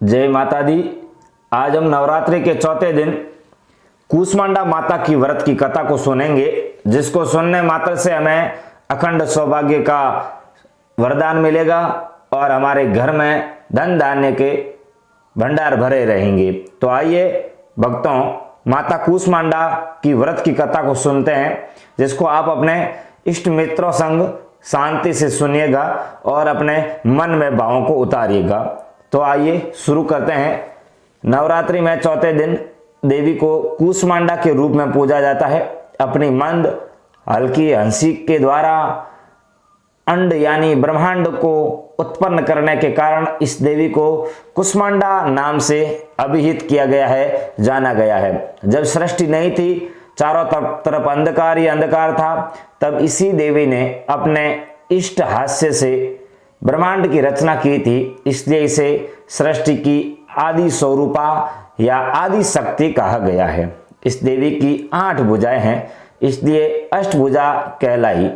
जय माता दी। आज हम नवरात्रि के चौथे दिन कूष्मांडा माता की व्रत की कथा को सुनेंगे, जिसको सुनने मात्र से हमें अखंड सौभाग्य का वरदान मिलेगा और हमारे घर में धन धान्य के भंडार भरे रहेंगे। तो आइए भक्तों, माता कूष्मांडा की व्रत की कथा को सुनते हैं, जिसको आप अपने इष्ट मित्रों संग शांति से सुनिएगा और अपने मन में भावों को उतारिएगा। तो आइए शुरू करते हैं। नवरात्रि में चौथे दिन देवी को कूष्मांडा के रूप में पूजा जाता है। अपनी मंद हल्की हंसी के द्वारा अंड यानी ब्रह्मांड को उत्पन्न करने के कारण इस देवी को कूष्मांडा नाम से अभिहित किया गया है, जाना गया है। जब सृष्टि नहीं थी, चारों तरफ अंधकार ही अंधकार था, तब इसी देवी ने अपने इष्ट हास्य से ब्रह्मांड की रचना की थी। इसलिए इसे सृष्टि की आदि स्वरूपा या आदि शक्ति कहा गया है। इस देवी की 8 भुजाएं हैं, इसलिए अष्टभुजा कहलाई।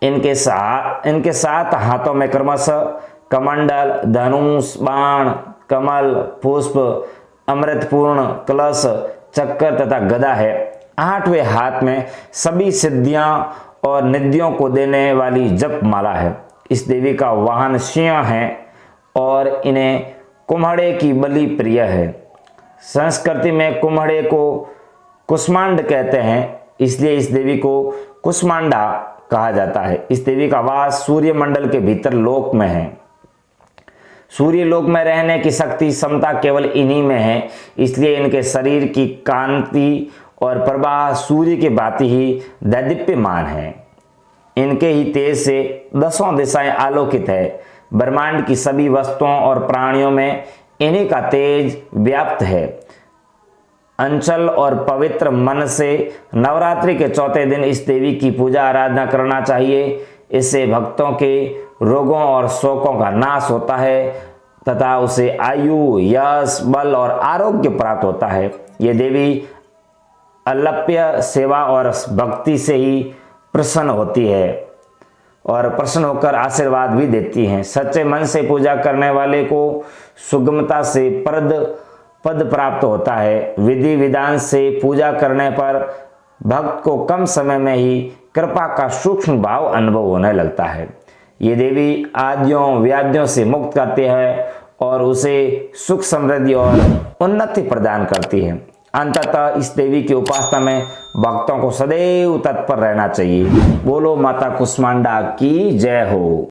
इनके 7 हाथों में क्रमशः कमंडल, धनुष, बाण, कमल, पुष्प, अमृतपूर्ण, कलश, चक्र तथा गदा है। 8वें हाथ में सभी सिद्धियां और निधियों को देने वाली जप माला है। इस देवी का वाहन सिंह है और इन्हें कुम्हड़े की बलि प्रिय है। संस्कृति में कुम्हड़े को कुष्मांड कहते हैं, इसलिए इस देवी को कूष्मांडा कहा जाता है। इस देवी का वास सूर्य मंडल के भीतर लोक में है। सूर्य लोक में रहने की शक्ति क्षमता केवल इन्हीं में है, इसलिए इनके शरीर की कांति और प्रवाह सूर्य के भांति ही दैदीप्यमान है। इनके ही तेज से 10 दिशाएं आलोकित है। ब्रह्मांड की सभी वस्तुओं और प्राणियों में इन्हीं का तेज व्याप्त है। अंचल और पवित्र मन से नवरात्रि के चौथे दिन इस देवी की पूजा आराधना करना चाहिए। इससे भक्तों के रोगों और शोकों का नाश होता है तथा उसे आयु, यश, बल और आरोग्य प्राप्त होता है। ये देवी अलप्य सेवा और भक्ति से ही प्रसन्न होती है और प्रसन्न होकर आशीर्वाद भी देती हैं। सच्चे मन से पूजा करने वाले को सुगमता से पद प्राप्त होता है। विधि विधान से पूजा करने पर भक्त को कम समय में ही कृपा का सूक्ष्म भाव अनुभव होने लगता है। ये देवी आदियों व्याधियों से मुक्त करती है और उसे सुख, समृद्धि और उन्नति प्रदान करती है। अंततः इस देवी की उपासना में भक्तों को सदैव तत्पर रहना चाहिए। बोलो माता कूष्मांडा की जय हो।